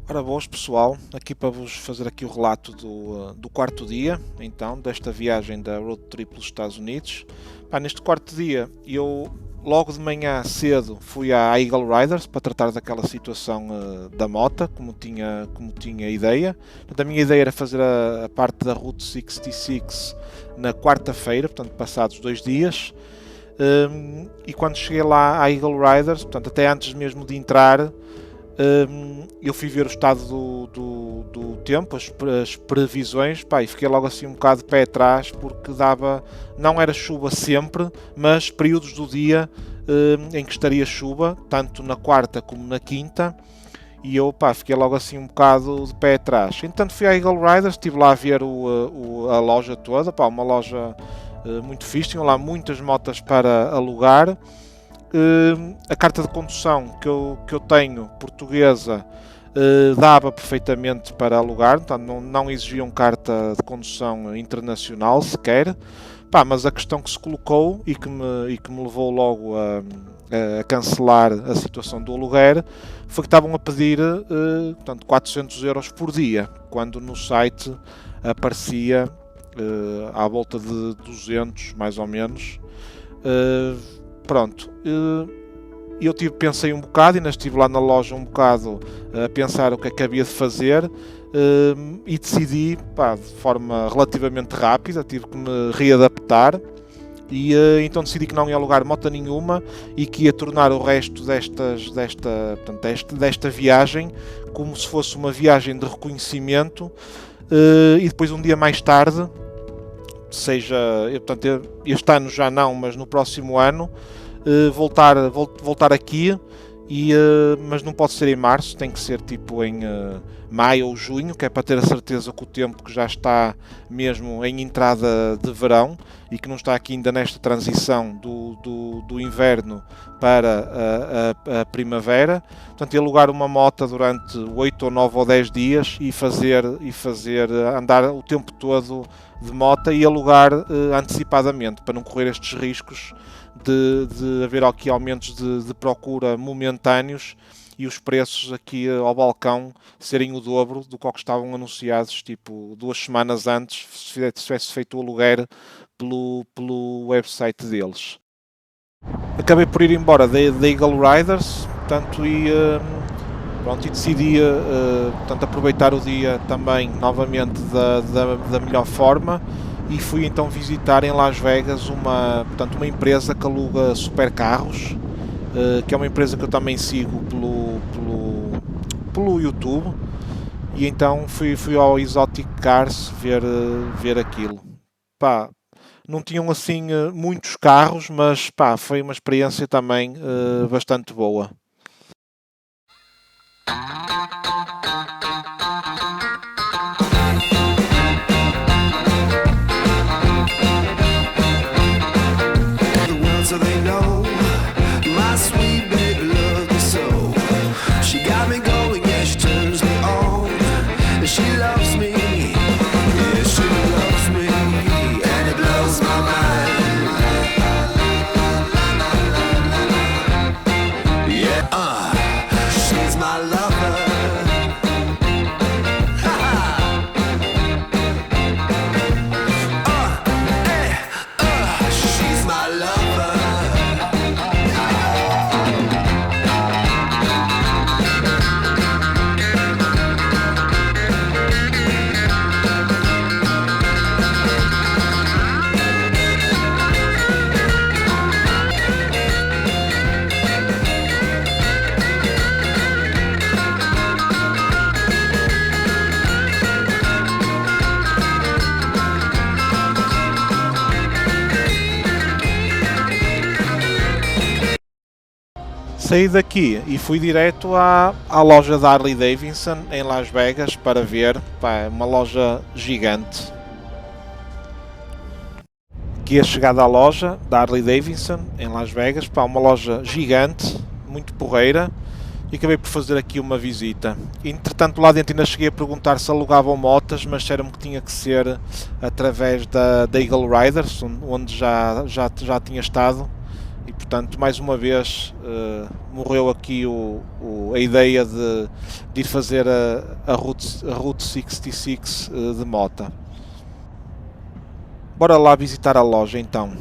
Ora boas pessoal, aqui para vos fazer aqui o relato do quarto dia, então, desta viagem da Road Trip pelos Estados Unidos. Neste quarto dia, eu logo de manhã cedo fui à Eagle Riders para tratar daquela situação da mota, como tinha ideia. Portanto, a minha ideia era fazer a parte da Route 66 na quarta-feira, portanto, passados 2 dias. E quando cheguei lá à Eagle Riders, portanto, até antes mesmo de entrar, eu fui ver o estado do tempo, as previsões, e fiquei logo assim um bocado de pé atrás, porque não era chuva sempre, mas períodos do dia em que estaria chuva, tanto na quarta como na quinta, e eu fiquei logo assim um bocado de pé atrás. Entretanto fui à Eagle Riders, estive lá a ver a loja toda, uma loja muito fixe, tinham lá muitas motas para alugar. A carta de condução que eu tenho, portuguesa, dava perfeitamente para alugar, portanto não exigiam carta de condução internacional sequer. Mas a questão que se colocou e que me levou logo a cancelar a situação do aluguer foi que estavam a pedir portanto, 400 euros por dia, quando no site aparecia à volta de 200 mais ou menos. Pronto, eu pensei um bocado, ainda estive lá na loja um bocado a pensar o que é que havia de fazer, e decidi, de forma relativamente rápida, tive que me readaptar e então decidi que não ia alugar moto nenhuma e que ia tornar o resto desta viagem como se fosse uma viagem de reconhecimento, e depois um dia mais tarde, seja, portanto, este ano já não, mas no próximo ano, voltar aqui, mas não pode ser em março, tem que ser tipo em maio ou junho, que é para ter a certeza que o tempo que já está mesmo em entrada de verão e que não está aqui ainda nesta transição do inverno para a primavera. Portanto, alugar uma moto durante 8 ou 9 ou 10 dias e fazer andar o tempo todo de moto e alugar antecipadamente, para não correr estes riscos de haver aqui aumentos de procura momentâneos e os preços aqui ao balcão serem o dobro do que estavam anunciados, tipo 2 semanas antes, se tivesse feito o aluguer pelo website deles. Acabei por ir embora da Eagle Riders, portanto, e decidi portanto, aproveitar o dia também novamente da melhor forma, e fui então visitar em Las Vegas uma empresa que aluga supercarros, que é uma empresa que eu também sigo pelo YouTube, e então fui ao Exotic Cars ver aquilo. Não tinham assim muitos carros, mas foi uma experiência também bastante boa. So they know my sweet baby loves me so. She got me going, yeah, she turns me on. And she loves me, yeah, she loves me, and it blows my mind. Yeah, she's my lover. She's my lover. Saí daqui e fui direto à loja da Harley Davidson em Las Vegas para ver, uma loja gigante. Aqui a chegada à loja da Harley Davidson em Las Vegas, uma loja gigante, muito porreira, e acabei por fazer aqui uma visita. Entretanto, lá dentro ainda cheguei a perguntar se alugavam motas, mas disseram-me que tinha que ser através da Eagle Riders, onde já tinha estado, e portanto mais uma vez morreu aqui a ideia de ir fazer a Route 66 de moto. Bora lá visitar a loja então.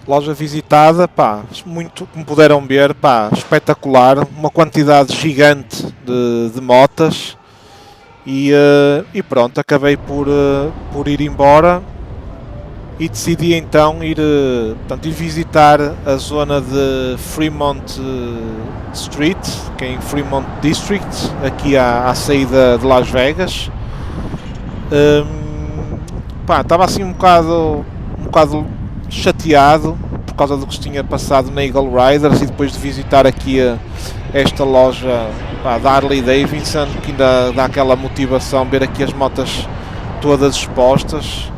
Loja visitada, pá, muito, como puderam ver, pá, espetacular, uma quantidade gigante de motas e pronto, acabei por ir embora e decidi então ir visitar a zona de Fremont Street, que é em Fremont District, aqui à saída de Las Vegas. Estava assim um bocado chateado por causa do que se tinha passado na Eagle Riders e depois de visitar aqui esta loja da Harley Davidson, que ainda dá aquela motivação ver aqui as motas todas expostas.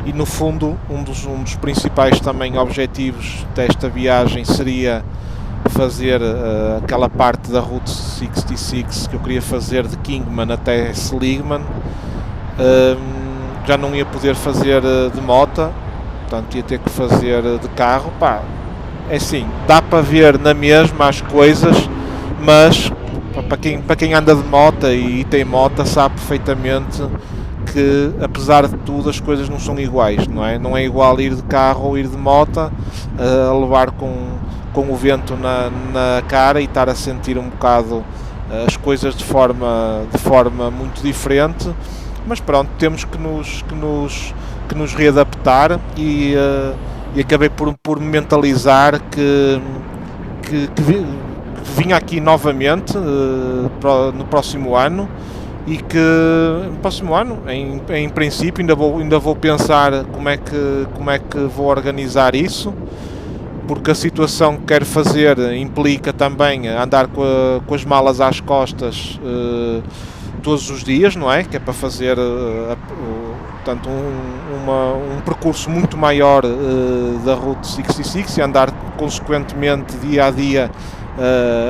E no fundo um dos principais também objetivos desta viagem seria fazer aquela parte da Route 66 que eu queria fazer de Kingman até Seligman. Já não ia poder fazer de moto, portanto ia ter que fazer de carro. Pá, é assim, dá para ver na mesma as coisas, mas para quem anda de moto e tem moto sabe perfeitamente que apesar de tudo as coisas não são iguais, não é? Não é igual ir de carro ou ir de moto, a levar com o vento na cara e estar a sentir um bocado as coisas de forma muito diferente. Mas pronto, temos que nos readaptar e acabei por me mentalizar que vinha aqui novamente no próximo ano e que no próximo ano, em princípio, ainda vou pensar como é que vou organizar isso, porque a situação que quero fazer implica também andar com as malas às costas todos os dias, não é? Que é para fazer portanto, um percurso muito maior da Route 66 e andar consequentemente dia a dia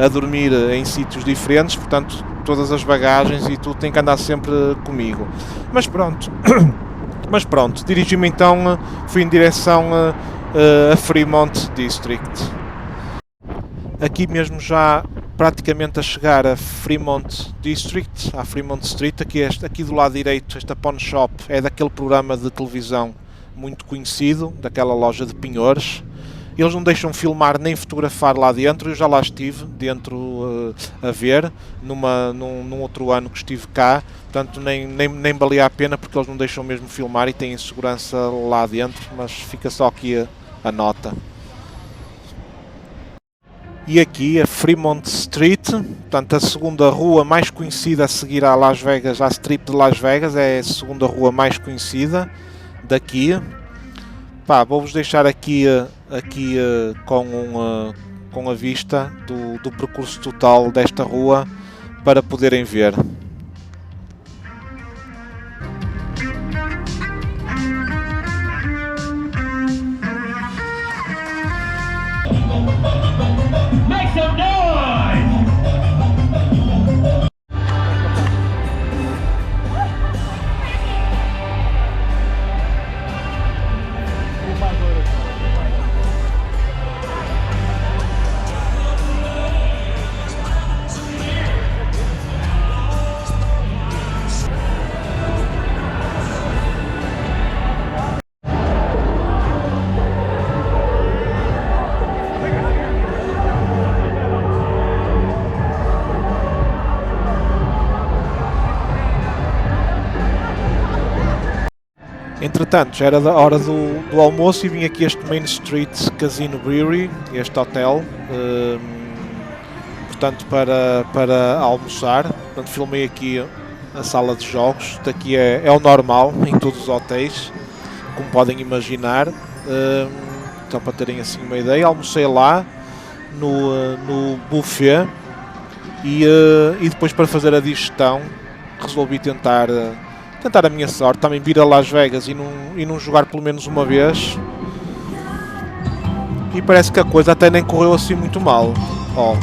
a dormir em sítios diferentes, portanto todas as bagagens e tudo tem que andar sempre comigo. Mas pronto, dirigi-me então, fui em direção a Fremont District. Aqui mesmo já praticamente a chegar a Fremont District, à Fremont Street, aqui do lado direito, esta pawn shop é daquele programa de televisão muito conhecido, daquela loja de penhores. Eles não deixam filmar nem fotografar lá dentro, eu já lá estive dentro a ver, num outro ano que estive cá, portanto nem valia a pena porque eles não deixam mesmo filmar e têm segurança lá dentro, mas fica só aqui a nota. E aqui a Fremont Street, portanto a segunda rua mais conhecida a seguir a Las Vegas, à Strip de Las Vegas, é a segunda rua mais conhecida daqui. Pá, vou-vos deixar aqui com a vista do percurso total desta rua para poderem ver. Make some noise! Entretanto, já era da hora do almoço e vim aqui este Main Street Casino Brewery, este hotel, portanto, para almoçar. Portanto, filmei aqui a sala de jogos. Daqui é o normal em todos os hotéis, como podem imaginar. Só para terem assim uma ideia, almocei lá no buffet e depois, para fazer a digestão, resolvi tentar a minha sorte, também vir a Las Vegas e não jogar pelo menos uma vez. E parece que a coisa até nem correu assim muito mal. Ó.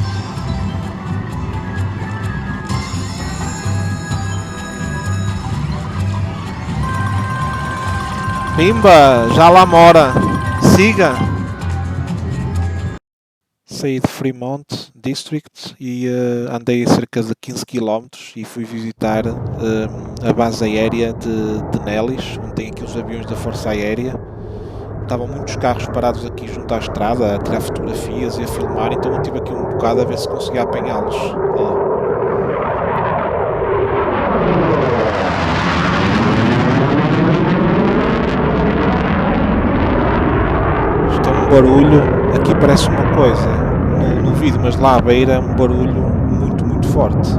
Pimba, já lá mora. Siga. Saí de Fremont District e andei a cerca de 15 km e fui visitar a base aérea de Nellis, onde tem aqui os aviões da Força Aérea. Estavam muitos carros parados aqui junto à estrada a tirar fotografias e a filmar, então eu estive aqui um bocado a ver se conseguia apanhá-los. Isto é um barulho. Aqui parece uma coisa no vídeo, mas lá à beira é um barulho muito forte.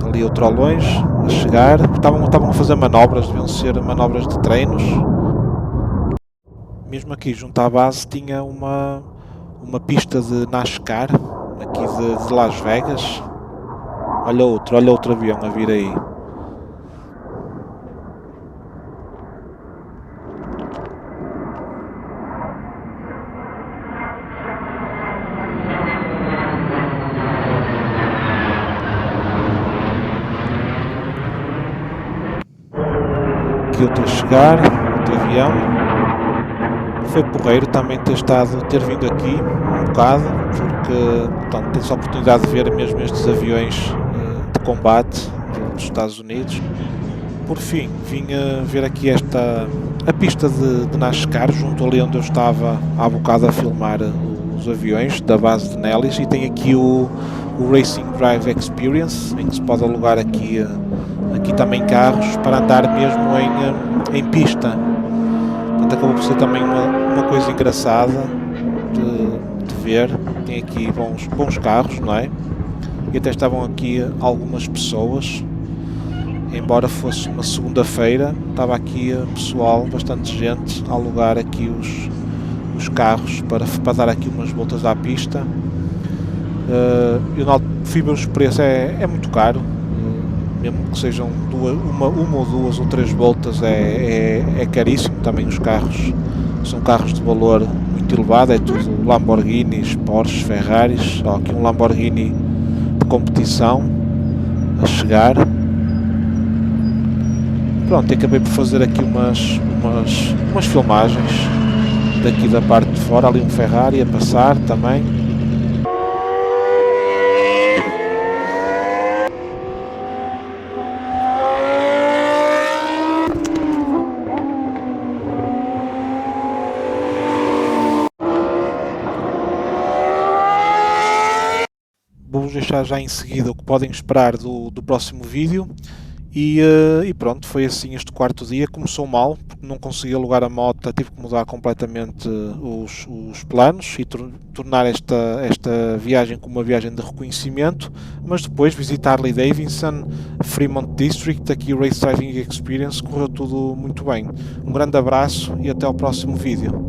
Ali outro ao longe, a chegar. Estavam a fazer manobras, deviam ser manobras de treinos. Mesmo aqui junto à base tinha uma pista de NASCAR, aqui de Las Vegas. Olha outro avião a vir aí. Aqui outro a chegar, outro avião. Foi porreiro também ter vindo aqui um bocado, porque portanto, tem-se a oportunidade de ver mesmo estes aviões de combate dos Estados Unidos. Por fim, vim ver aqui a pista de NASCAR, junto ali onde eu estava há bocado a filmar os aviões da base de Nellis, e tem aqui o Racing Drive Experience, em que se pode alugar aqui também carros para andar mesmo em pista. Portanto, acabou por ser também uma coisa engraçada de ver. Tem aqui bons carros, não é? E até estavam aqui algumas pessoas. Embora fosse uma segunda-feira, estava aqui pessoal, bastante gente, a alugar aqui os carros para dar aqui umas voltas à pista. Eu fui ver os preços, é muito caro. Mesmo que sejam uma ou duas ou três voltas, é caríssimo. Também os carros são carros de valor muito elevado, é tudo Lamborghinis, Porsches, Ferraris. Ó, aqui um Lamborghini de competição a chegar. Pronto, acabei por fazer aqui umas filmagens daqui da parte de fora, ali um Ferrari a passar também. Vou-vos deixar já em seguida o que podem esperar do próximo vídeo. E pronto, foi assim este quarto dia. Começou mal, porque não consegui alugar a moto, tive que mudar completamente os planos e tornar esta viagem como uma viagem de reconhecimento, mas depois visitar Harley Davidson, Fremont District, aqui o Race Driving Experience, correu tudo muito bem. Um grande abraço e até ao próximo vídeo.